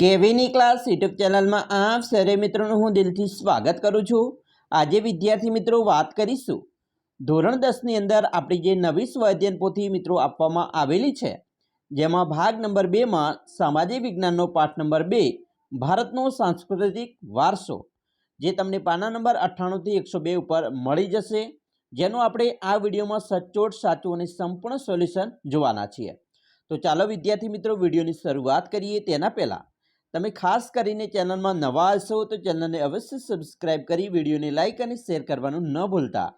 કેવીની class YouTube ચેનલમાં આપ સરે મિત્રોનું હું દિલથી સ્વાગત કરું છું। આજે વિદ્યાર્થી મિત્રો વાત કરીશું ધોરણ 10ની અંદર આપણી જે નવી સ્વાધ્યાયન પોથી મિત્રો આપવામાં આવેલી છે, જેમાં ભાગ નંબર 2માં સામાજિક વિજ્ઞાનનો પાઠ નંબર 2 ભારતનો સાંસ્કૃતિક વારસો, જે તમને પાના નંબર 98 થી 102 ઉપર મળી જશે, જેનું આપણે આ વિડીયોમાં સચોટ સાચું અને સંપૂર્ણ સોલ્યુશન જોવાના છીએ। તો ચાલો વિદ્યાર્થી મિત્રો વિડીયોની શરૂઆત કરીએ। તેના પહેલાં તમે ખાસ કરીને ચેનલમાં નવા હશો તો ચેનલને અવશ્ય સબસ્ક્રાઇબ કરી વિડીયોને લાઇક અને શેર કરવાનું ન ભૂલતા,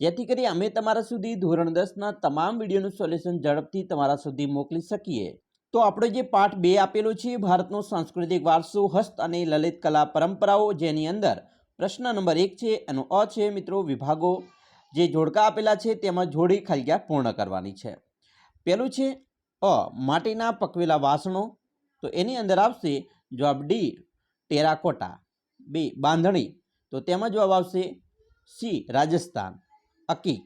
જેથી કરી અમે તમારા સુધી ધોરણ 10ના તમામ વિડીયોનું સોલ્યુશન ઝડપથી તમારા સુધી મોકલી શકીએ। તો આપણો જે પાઠ 2 આપેલો છે, ભારતનો સાંસ્કૃતિક વારસો, હસ્ત અને લલિત કલા પરંપરાઓ, જેની અંદર પ્રશ્ન નંબર 1 છે, એનો અ છે મિત્રો વિભાગો, જે જોડકા આપેલા છે તેમાં જોડી ખાલી પૂર્ણ કરવાની છે। પહેલું છે અ માટીના પકવેલા વાસણો, તો એની અંદર આવશે જવાબ ડી ટેરાકોટા। બી બાંધણી, તો તેમાં જવાબ આવશે સી રાજસ્થાન। અકી,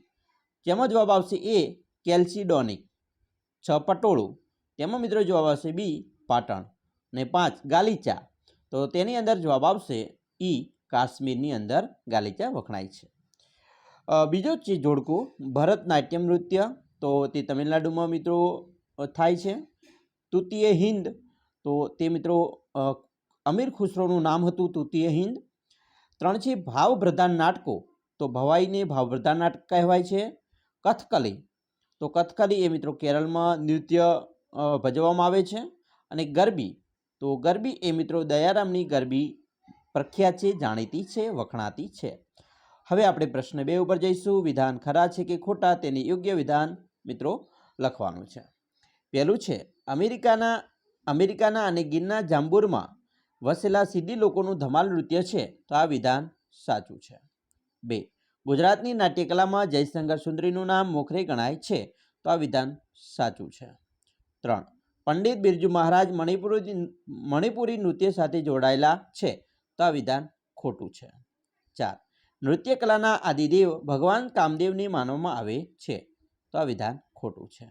તેમાં જવાબ આવશે એ કેલ્સિડોનિક। 6 પટોળું, તેમાં મિત્રો જવાબ આવશે બી પાટણ। ને 5 ગાલીચા, તો તેની અંદર જવાબ આવશે ઈ કાશ્મીરની અંદર ગાલીચા વખણાય છે। બીજો છે જોડકું ભરતનાટ્યમ નૃત્ય, તો તે તમિલનાડુમાં મિત્રો થાય છે। તૃતીય હિન્દ, તો તે મિત્રો અમીર ખુસરોનું નામ હતું તૃતીય હિન્દ। 3 છે ભાવ પ્રધાન નાટકો, તો ભવાઈને ભાવપ્રધાન નાટક કહેવાય છે। કથકલી, તો કથકલી એ મિત્રો કેરળમાં નૃત્ય ભજવવામાં આવે છે। અને ગરબી, તો ગરબી એ મિત્રો દયારામની ગરબી પ્રખ્યાત છે, જાણીતી છે, વખણાતી છે। હવે આપણે પ્રશ્ન 2 ઉપર જઈશું। વિધાન ખરા છે કે ખોટા, તેની યોગ્ય વિધાન મિત્રો લખવાનું છે। પહેલું છે અમેરિકાના અને ગીરના જાંબુરમાં વસેલા સિદ્દી લોકોનું ધમાલ નૃત્ય છે, તો આ વિધાન સાચું છે। 2 ગુજરાતની નાટ્યકલામાં જયશંકર સુંદરીનું નામ મોખરે ગણાય છે, તો આ વિધાન સાચું છે। 3 પંડિત બિરજુ મહારાજ મણિપુરી નૃત્ય સાથે જોડાયેલા છે, તો આ વિધાન ખોટું છે। 4 નૃત્ય કલાના આદિદેવ ભગવાન કામદેવને માનવામાં આવે છે, તો આ વિધાન ખોટું છે।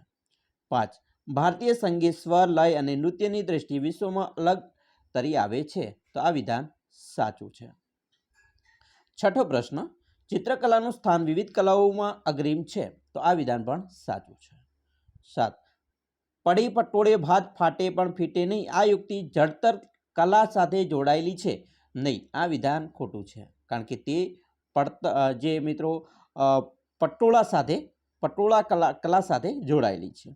5 ભારતીય સંગીત સ્વર, લય અને નૃત્યની દ્રષ્ટિએ વિશ્વમાં અલગ તરી આવે છે, તો આ વિધાન સાચું છે। છઠ્ઠો પ્રશ્ન ચિત્રકલાનું સ્થાન વિવિધ કલાઓમાં અગ્રીમ છે, તો આ વિધાન પણ સાચું છે। 7 પડી પટોળે ભાત ફાટે પણ ફીટે નહીં, આ યુક્તિ જડતર કલા સાથે જોડાયેલી છે નહીં, આ વિધાન ખોટું છે, કારણ કે તે જે મિત્રો પટોળા કલા સાથે જોડાયેલી છે।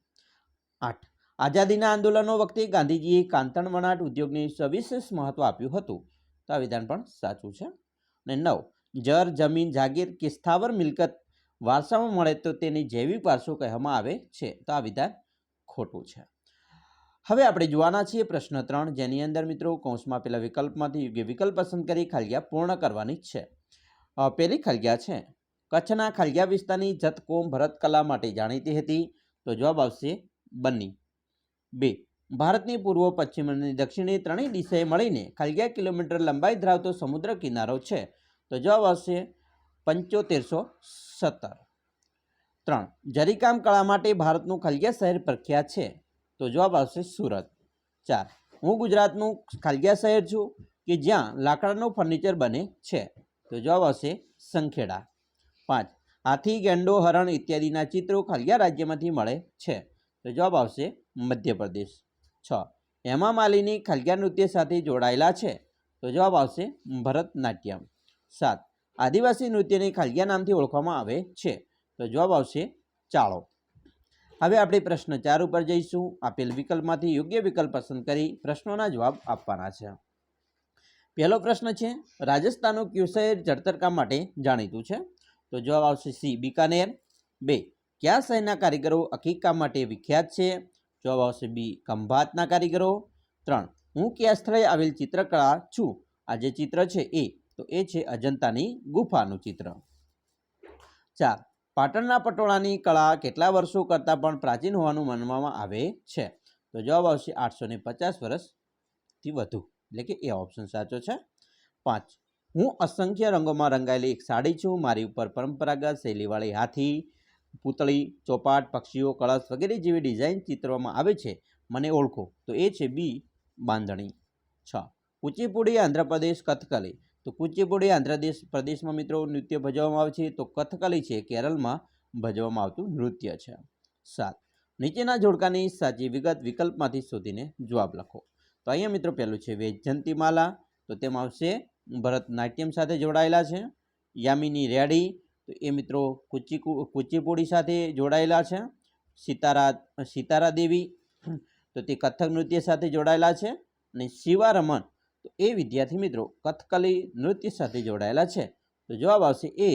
8 આઝાદીના આંદોલનો વખતે ગાંધીજીએ કાંતણ વણાટ ઉદ્યોગને સવિશેષ મહત્વ આપ્યું હતું, તો આ વિધાન પણ સાચું છે। અને 9 જર જમીન જાગીર કે સ્થાવર મિલકત વારસામાં મળે તો તેને જૈવિક વારસો કહેવામાં આવે છે, તો આ વિધાન ખોટું છે। હવે આપણે જોવાના છીએ પ્રશ્ન 3, જેની અંદર મિત્રો કૌંસમાં પેલા વિકલ્પમાંથી યોગ્ય વિકલ્પ પસંદ કરી ખાલિયા પૂર્ણ કરવાની છે। પહેલી ખાલિયા છે કચ્છના ખાલિયા વિસ્તારની જત કોમ ભરતકલા માટે જાણીતી હતી, તો જવાબ આવશે બન્ની। 2 ભારતની પૂર્વ, પશ્ચિમ અને દક્ષિણે ત્રણેય દિશાએ મળીને ખાલિયા કિલોમીટર લંબાઈ ધરાવતો સમુદ્ર કિનારો છે, તો જવાબ આવશે 7517। 3 જરીકામ કળા માટે ભારતનું ખાલિયા શહેર પ્રખ્યાત છે, તો જવાબ આવશે સુરત। 4 હું ગુજરાતનું ખાલિયા શહેર છું કે જ્યાં લાકડાનું ફર્નિચર બને છે, તો જવાબ આવશે સંખેડા। 5 હાથી, ગેંડો, હરણ ઇત્યાદિના ચિત્રો ખાલિયા રાજ્યમાંથી મળે છે, તો જવાબ આવશે મધ્યપ્રદેશ। 6 હેમા માલિની ખાલિયા નૃત્ય સાથે જોડાયેલા છે, તો જવાબ આવશે ભરતનાટ્યમ। 7 આદિવાસી નૃત્યને ખાલિયા નામથી ઓળખવામાં આવે છે, તો જવાબ આવશે ચાળો। હવે આપણે પ્રશ્ન 4 ઉપર જઈશું। આપેલ વિકલ્પમાંથી યોગ્ય વિકલ્પ પસંદ કરી પ્રશ્નોના જવાબ આપવાના છે। પહેલો પ્રશ્ન છે રાજસ્થાનનું કયું શહેર જળતરકામ માટે જાણીતું છે, તો જવાબ આવશે સી બીકાનેર। 2 કયા શહેરના કારીગરો અકીકામ માટે વિખ્યાત છે, જવાબ આવશે બી ખંભાતના કારીગરો। 3 હું કયા સ્થળે આવેલ ચિત્રકળા છું, આ જે ચિત્ર છે તો એ છે અજંતાની ગુફાનું ચિત્ર। 4 પાટણના પટોળાની કળા કેટલા વર્ષો કરતાં પણ પ્રાચીન હોવાનું માનવામાં આવે છે, તો જવાબ આવશે 850 વર્ષથી વધુ, એટલે કે એ ઓપ્શન સાચો છે। 5 હું અસંખ્ય રંગોમાં રંગાયેલી એક સાડી છું, મારી ઉપર પરંપરાગત શૈલીવાળી હાથી, પૂતળી, ચોપાટ, પક્ષીઓ, કળશ વગેરે જેવી ડિઝાઇન ચિત્રવામાં આવે છે, મને ઓળખો, તો એ છે બી બાંધણી। 6. કુચીપુડી આંધ્રપ્રદેશ કથકલી. તો કુચીપુડી આંધ્રપ્રદેશમાં મિત્રો નૃત્ય ભજવવામાં આવે છે, તો કથકલી છે કેરળમાં ભજવવામાં આવતું નૃત્ય છે. 7. નીચેના જોડકાની સાચી વિગત વિકલ્પમાંથી શોધીને જવાબ લખો. તો અહીંયા મિત્રો પહેલું છે વૈજયંતીમાલા, તો તેમાં આવશે ભરતનાટ્યમ સાથે જોડાયેલા છે. યામિની રેડી, તો એ મિત્રો કુચીપુડી સાથે જોડાયેલા છે. સિતારા દેવી, તો તે કથક નૃત્ય સાથે જોડાયેલા છે. અને શિવા રમન, તો એ વિદ્યાર્થી મિત્રો કથકલી નૃત્ય સાથે જોડાયેલા છે. તો જવાબ આવશે એ.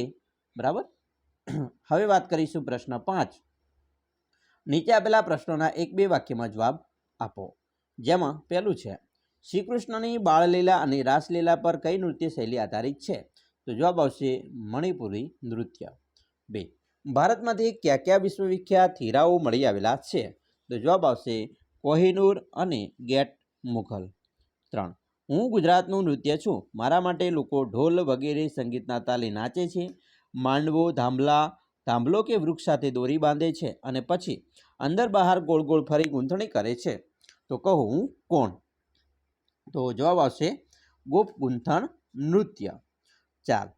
બરાબર. હવે વાત કરીશું પ્રશ્ન 5. નીચે આપેલા પ્રશ્નોના 1-2 વાક્યમાં જવાબ આપો. જેમાં પહેલું છે શ્રી કૃષ્ણની બાળલીલા અને રાસલીલા પર કઈ નૃત્ય શૈલી આધારિત છે? તો જવાબ આવશે મણિપુરી નૃત્ય. 2. ભારતમાંથી કયા કયા વિશ્વવિખ્યાત હીરાઓ મળી આવેલા છે? તો જવાબ આવશે કોહિનૂર અને ગેટ મુઘલ. 3. હું ગુજરાતનું નૃત્ય છું, મારા માટે લોકો ઢોલ વગેરે સંગીતના તાલે નાચે છે. માંડવો થાંભલો કે વૃક્ષ સાથે દોરી બાંધે છે અને પછી અંદર બહાર ગોળ ગોળ ફરી ગૂંથણી કરે છે. તો કહું કોણ? તો જવાબ આવશે ગોપ ગૂંથણ નૃત્ય. 4.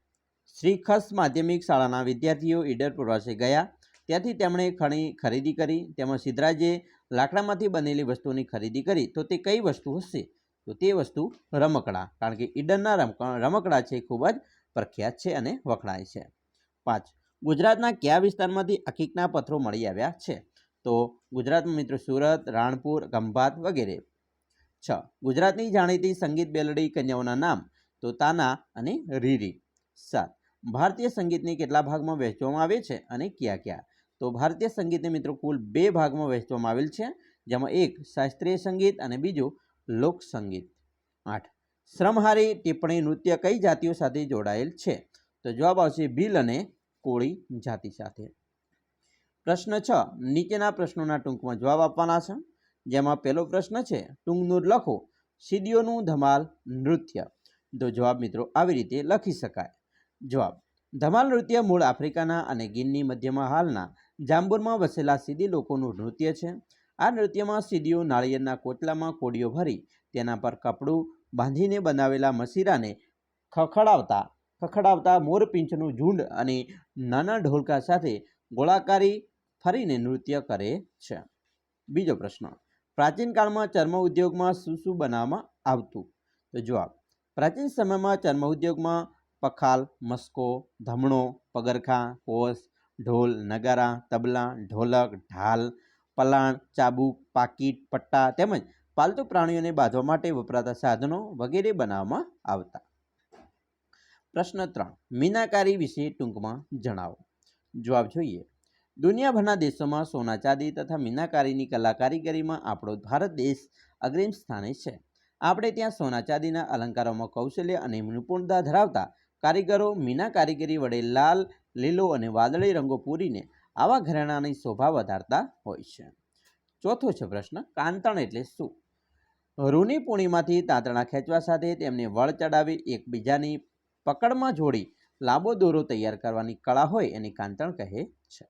શ્રીખસ માધ્યમિક શાળાના વિદ્યાર્થીઓ ઈડર પ્રવાસે ગયા, ત્યાંથી તેમણે ખરીદી કરી. તેમાં સિદ્ધરાજે લાકડામાંથી બનેલી વસ્તુની ખરીદી કરી, તો તે કઈ વસ્તુ હશે? તો તે વસ્તુ રમકડા, કારણ કે ઈડરના રમકડા છે ખૂબ જ પ્રખ્યાત છે અને વખણાય છે. 5. ગુજરાતના કયા વિસ્તારમાંથી અકીકના પથ્થરો મળી આવ્યા છે? તો ગુજરાતમાં મિત્રો સુરત, રાણપુર, ખંભાત વગેરે. 6. ગુજરાતની જાણીતી સંગીત બેલડી કન્યાઓના નામ? તો તાના અને રીરી. 7. ભારતીય સંગીતને કેટલા ભાગમાં વહેંચવામાં આવે છે અને કયા કયા? તો ભારતીય સંગીતને મિત્રો કુલ 2 ભાગમાં વહેંચવામાં આવેલ છે, જેમાં એક શાસ્ત્રીય સંગીત અને બીજું લોક સંગીત. 8. શ્રમહારી ટિપ્પણી નૃત્ય કઈ જાતિઓ સાથે જોડાયેલ છે? તો જવાબ આવશે ભીલ અને કોળી જાતિ સાથે. પ્રશ્ન 6. નીચેના પ્રશ્નોના ટૂંકમાં જવાબ આપવાના છે, જેમાં પહેલો પ્રશ્ન છે ટૂંકનું લખો સીડીઓનું ધમાલ નૃત્ય. તો જવાબ મિત્રો આવી રીતે લખી શકાય. જવાબ: ધમાલ નૃત્ય મૂળ આફ્રિકાના અને ગીરની મધ્યમાં હાલના જાંબુરમાં વસેલા સીડી લોકોનું નૃત્ય છે. આ નૃત્યમાં સીડીઓ નાળિયેરના કોટલામાં કોડીઓ ભરી તેના પર કપડું બાંધીને બનાવેલા મસીરાને ખખડાવતા મોરપીંછનું ઝુંડ અને નાના ઢોલકા સાથે ગોળાકારી ફરીને નૃત્ય કરે છે. બીજો પ્રશ્ન: પ્રાચીન કાળમાં ચર્મ ઉદ્યોગમાં શું શું બનાવવામાં આવતું? તો જવાબ: પ્રાચીન સમયમાં ચર્મ ઉદ્યોગમાં પખાલ, મસ્કો, ધમણો, પગરખાં, કોસ, ઢોલ, નગારા, તબલા, ઢોલક, ઢાલ, પલાણ, ચાબુક, પાકીટ, પટ્ટા તેમજ પાલતુ પ્રાણીઓને બાંધવા માટે વપરાતા સાધનો વગેરે બનાવવામાં આવતા. પ્રશ્ન 3. મીનાકારી વિશે ટૂંકમાં જણાવો. જવાબ જોઈએ. દુનિયાભરના દેશોમાં સોના ચાંદી તથા મીનાકારીની કલા કારીગરીમાં આપણો ભારત દેશ અગ્રીમ સ્થાને છે. આપણે ત્યાં સોના ચાંદીના અલંકારોમાં કૌશલ્ય અને નિપુણતા ધરાવતા કારીગરો મીના કારીગરી વડે લાલ, લીલો અને વાદળી રંગો પૂરીને આવા ઘરેણાની શોભા વધારતા હોય છે. ચોથો છે પ્રશ્ન: કાંતણ એટલે શું? રૂની પૂણીમાંથી તાંતણા ખેંચવા સાથે તેમને વળ ચડાવી એકબીજાની પકડમાં જોડી લાંબો દોરો તૈયાર કરવાની કળા હોય એને કાંતણ કહે છે.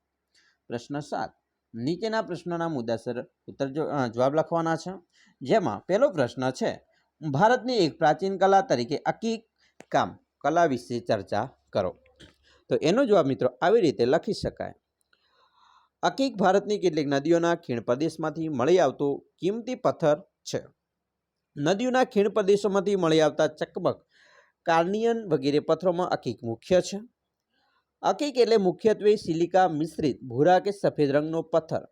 પ્રશ્ન 7. નીચેના પ્રશ્નોના મુદ્દાસર જવાબ લખવાના છે, જેમાં પહેલો પ્રશ્ન છે ભારતની એક પ્રાચીન કલા તરીકે અકીક કામ કલા વિશે ચર્ચા કરો. તો એનો જવાબ મિત્રો આવી રીતે લખી શકાય. અકીક ભારતની કેટલીક નદીઓના ખીણ પ્રદેશમાંથી મળી આવતો કિંમતી પથ્થર છે. નદીઓના ખીણ પ્રદેશોમાંથી મળી આવતા ચકમક, કાર્નિયન વગેરે પથ્થરોમાં અકીક મુખ્ય છે. અકીક એટલે મુખ્યત્વે સિલિકા મિશ્રિત ભૂરા કે સફેદ રંગનો પથ્થર.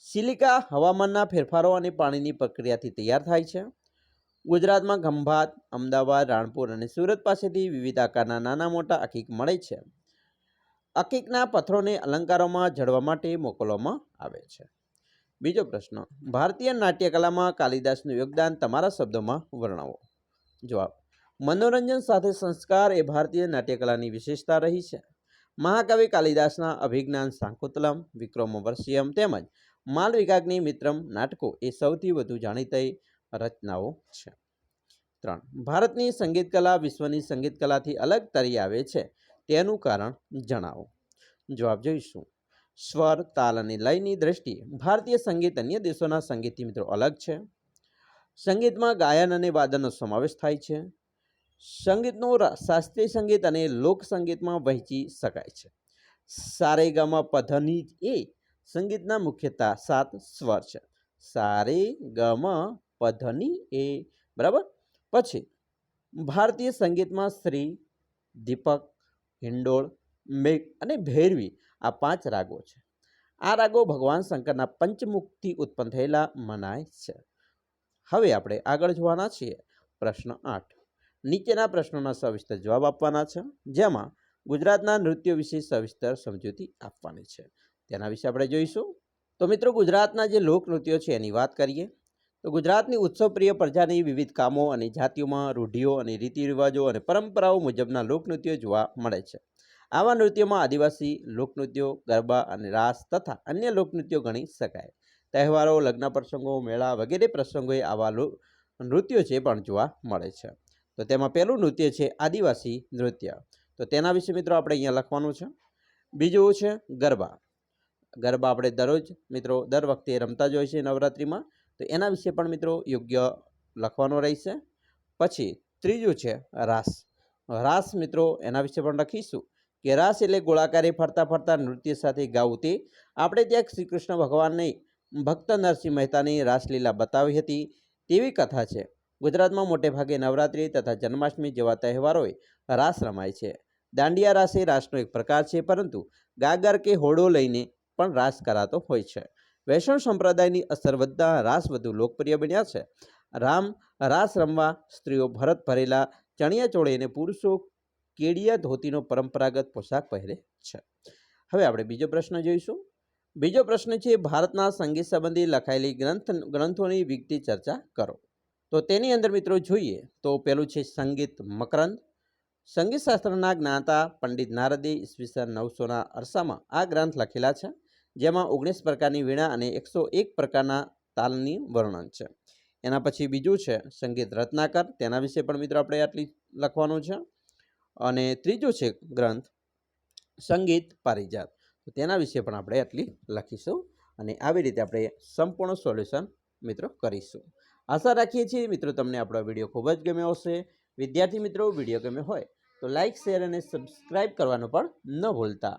સિલિકા હવામાનના ફેરફારો અને પાણીની પ્રક્રિયાથી તૈયાર થાય છે. ગુજરાતમાં ખંભાત, અમદાવાદ, રાણપુર અને સુરત પાસેથી વિવિધ આકારના નાના મોટા અકીક મળે છે. અકીકના પથ્થરોને અલંકારોમાં જડવા માટે મોકલવામાં આવે છે. બીજો પ્રશ્ન: ભારતીય નાટ્યકલામાં કાલિદાસનું યોગદાન તમારા શબ્દોમાં વર્ણવો. જવાબ: મનોરંજન સાથે સંસ્કાર એ ભારતીય નાટ્યકલાની વિશેષતા રહી છે. મહાકવિ કાલિદાસના અભિજ્ઞાન શાકુંતલમ, વિક્રમોર્વશિયમ તેમજ માલવિકાગ્નિ મિત્રમ નાટકો એ સૌથી વધુ જાણીતી રચનાઓ છે. 3. ભારતની સંગીત કલા વિશ્વની સંગીત કલાથી અલગ તરી આવે છે, તેનું કારણ જણાવો. જવાબ જોઈશું. સ્વર, તાલ અને લયની દ્રષ્ટિએ ભારતીય સંગીત અન્ય દેશોના સંગીતથી મિત્રો અલગ છે. સંગીતમાં ગાયન અને વાદનનો સમાવેશ થાય છે. સંગીતનું શાસ્ત્રીય સંગીત અને લોક સંગીતમાં વહેંચી શકાય છે. સારે ગામા પધની એ સંગીતના મુખ્યતઃ 7 સ્વર છે. સારે ગામા પધની એ, બરાબર. પછી ભારતીય સંગીતમાં શ્રી, દીપક, હિંડોળ, મેઘ અને ભૈરવી આ 5 રાગો છે. આ રાગો ભગવાન શંકરના પંચમુખથી ઉત્પન્ન થયેલા મનાય છે. હવે આપણે આગળ જોવાના છીએ. પ્રશ્ન 8. નીચેના પ્રશ્નોના સવિસ્તર જવાબ આપવાના છે, જેમાં ગુજરાતના નૃત્યો વિશે સવિસ્તર સમજૂતી આપવાની છે. તેના વિશે આપણે જોઈશું. તો મિત્રો, ગુજરાતના જે લોકનૃત્યો છે એની વાત કરીએ તો ગુજરાતની ઉત્સવપ્રિય પ્રજાની વિવિધ કામો અને જાતિઓમાં રૂઢિઓ અને રીતિરિવાજો અને પરંપરાઓ મુજબના લોકનૃત્યો જોવા મળે છે. આવા નૃત્યોમાં આદિવાસી લોકનૃત્યો, ગરબા અને રાસ તથા અન્ય લોકનૃત્યો ગણી શકાય. તહેવારો, લગ્ન પ્રસંગો, મેળા વગેરે પ્રસંગોએ આવા નૃત્યો છે પણ જોવા મળે છે. તો તેમાં પહેલું નૃત્ય છે આદિવાસી નૃત્ય. તો તેના વિશે મિત્રો આપણે અહીંયા લખવાનું છે. બીજું છે ગરબા. ગરબા આપણે દરરોજ મિત્રો દર વખતે રમતા જ હોય છે નવરાત્રિમાં, તો એના વિશે પણ મિત્રો યોગ્ય લખવાનો રહેશે. પછી ત્રીજું છે રાસ. રાસ મિત્રો એના વિશે પણ લખીશું કે રાસ એટલે ગોળાકારે ફરતા ફરતા નૃત્ય સાથે ગાવું. તે આપણે ત્યાં શ્રી કૃષ્ણ ભગવાનને ભક્ત નરસિંહ મહેતાની રાસલીલા બતાવી હતી તેવી કથા છે. ગુજરાતમાં મોટે ભાગે નવરાત્રિ તથા જન્માષ્ટમી જેવા તહેવારોએ રાસ રમાય છે. દાંડિયા રાસ એ રાસનો એક પ્રકાર છે, પરંતુ ગાગર કે હોડો લઈને પણ રાસ કરાતો હોય છે. વૈષ્ણવ સંપ્રદાયની અસર વધતા રાસ વધુ લોકપ્રિય બન્યા છે. રાસ રમવા સ્ત્રીઓ ભરત ભરેલા ચણિયા ચોળી અને પુરુષો કેડિયા ધોતીનો પરંપરાગત પોશાક પહેરે છે. હવે આપણે બીજો પ્રશ્ન જોઈશું. બીજો પ્રશ્ન છે ભારતના સંગીત સંબંધી લખાયેલી ગ્રંથોની વિગતે ચર્ચા કરો. તો તેની અંદર મિત્રો જોઈએ તો પેલું છે સંગીત મકરંદ. સંગીત શાસ્ત્રના જ્ઞાતા પંડિત નારદે ઈસવીસન 900ના અરસામાં આ ગ્રંથ લખેલા છે, જેમાં 19 પ્રકારની વીણા અને 101 પ્રકારના તાલની વર્ણન છે. એના પછી બીજું છે સંગીત રત્નાકર. તેના વિશે પણ મિત્રો આપણે આટલી લખવાનું છે. અને ત્રીજું છે ગ્રંથ સંગીત પારિજાત. તો તેના વિશે પણ આપણે આટલી લખીશું. અને આવી રીતે આપણે સંપૂર્ણ સોલ્યુશન મિત્રો કરીશું. આશા રાખીએ છીએ મિત્રો તમને આપણો વિડીયો ખૂબ જ ગમ્યો હશે. વિદ્યાર્થી મિત્રો, વિડીયો ગમ્યો હોય તો લાઇક, શેર અને સબસ્ક્રાઈબ કરવાનું પણ ન ભૂલતા.